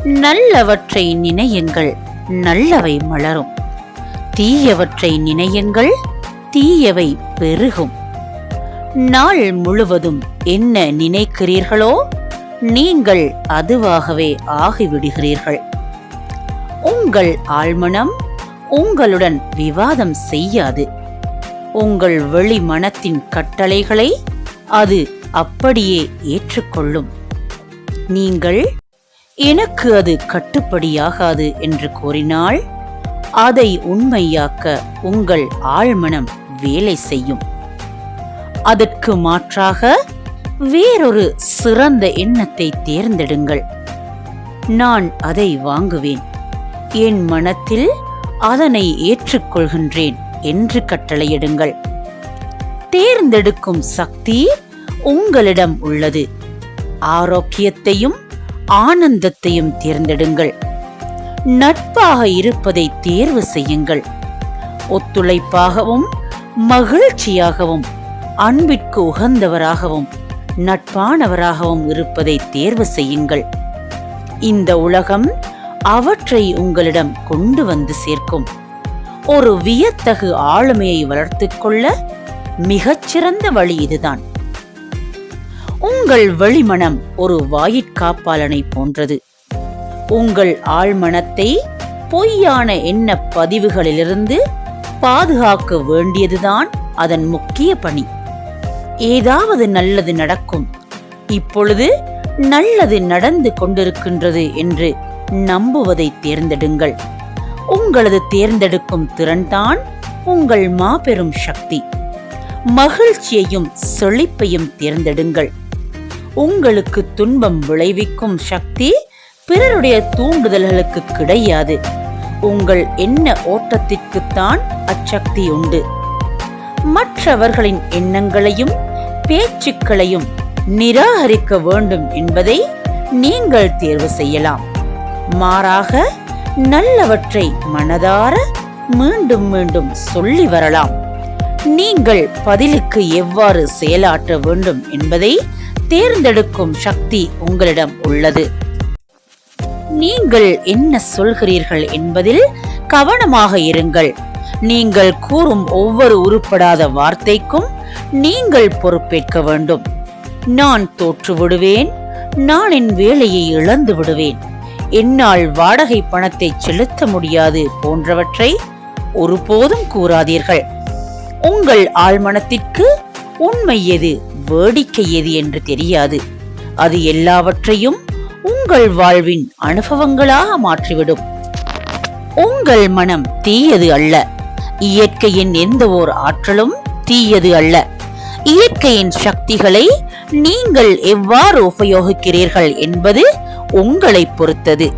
நல்லவற்றை நினையுங்கள், நல்லவை மலரும். தீயவற்றை நினையுங்கள், தீயவை பெருகும். நாள் முழுவதும் என்ன நினைக்கிறீர்களோ நீங்கள் அதுவாகவே ஆகிவிடுகிறீர்கள். உங்கள் ஆழ்மனம் உங்களுடன் விவாதம் செய்யாது. உங்கள் வெளி மனத்தின் கட்டளைகளை அது அப்படியே ஏற்றுக்கொள்ளும். நீங்கள் எனக்கு அது கட்டுப்படியாகாது என்று கூறினால் அதை உண்மையாக்க உங்கள் ஆழ்மனம் வேலை செய்யும். அதற்கு மாற்றாக வேறொரு சிறந்த எண்ணத்தை தேர்ந்தெடுங்கள். நான் அதை வாங்குவேன், என் மனத்தில் அதனை ஏற்றுக்கொள்கின்றேன் என்று கட்டளையிடுங்கள். தேர்ந்தெடுக்கும் சக்தி உங்களிடம் உள்ளது. ஆரோக்கியத்தையும் ஆனந்தத்தையும் தேர்ந்தெடுங்கள். நட்பாக இருப்பதை தேர்வு செய்யுங்கள். ஒத்துழைப்பாகவும் மகிழ்ச்சியாகவும் அன்பிற்கு உகந்தவராகவும் நட்பானவராகவும் இருப்பதை தேர்வு செய்யுங்கள். இந்த உலகம் அவற்றை உங்களிடம் கொண்டு வந்து சேர்க்கும். ஒரு வியத்தகு ஆளுமையை வளர்த்துக் கொள்ள மிகச்சிறந்த வழி இதுதான். உங்கள் வெளிமனம் ஒரு வாயிற்காப்பாளனை போன்றது. உங்கள் ஆழ்மனத்தை பொய்யான எண்ண பதிவுகளிலிருந்து பாதுகாக்க வேண்டியதுதான் அதன் முக்கிய பணி. ஏதாவது நல்லது நடக்கும், இப்பொழுது நல்லது நடந்து கொண்டிருக்கின்றது என்று நம்புவதை தேர்ந்தெடுங்கள். உங்களது தேர்ந்தெடுக்கும் திறன்தான் உங்கள் மாபெரும் சக்தி. மகிழ்ச்சியையும் செழிப்பையும் தேர்ந்தெடுங்கள். உங்களுக்கு துன்பம் விளைவிக்கும் சக்தி பிறருடைய தூண்டுதல்களுக்கு கிடையாது. உங்கள் எண்ண ஓட்டத்திற்குத்தான் அச்சக்தி உண்டு. மற்றவர்களின் எண்ணங்களையும் பேச்சுக்களையும் நிராகரிக்க வேண்டும் என்பதை நீங்கள் தேர்வு செய்யலாம். மாறாக நல்லவற்றை மனதார மீண்டும் மீண்டும் சொல்லி வரலாம். நீங்கள் பதிலுக்கு எவ்வாறு செயலாற்ற வேண்டும் என்பதை தேர்ந்தெடுக்கும் சக்தி உங்களிடம் உள்ளது. நீங்கள் என்ன சொல்கிறீர்கள் என்பதில் கவனமாக இருங்கள். நீங்கள் கூறும் ஒவ்வொரு உருப்படாத வார்த்தைக்கும் நீங்கள் பொறுப்பேற்க வேண்டும். நான் தோற்று விடுவேன், நான் என் வேலையை இழந்து விடுவேன், என்னால் வாடகை பணத்தை செலுத்த முடியாது போன்றவற்றை ஒருபோதும் கூறாதீர்கள். உங்கள் ஆழ்மனத்திற்கு உண்மை எது வேடிக்கை எது என்று தெரியாது. அது எல்லாவற்றையும் உங்கள் வாழ்வின் அனுபவங்களாக மாற்றிவிடும். உங்கள் மனம் தீயது அல்ல. இயற்கையின் எந்த ஓர் ஆற்றலும் தீயது அல்ல. இயற்கையின் சக்திகளை நீங்கள் எவ்வாறு உபயோகிக்கிறீர்கள் என்பது உங்களை பொறுத்தது.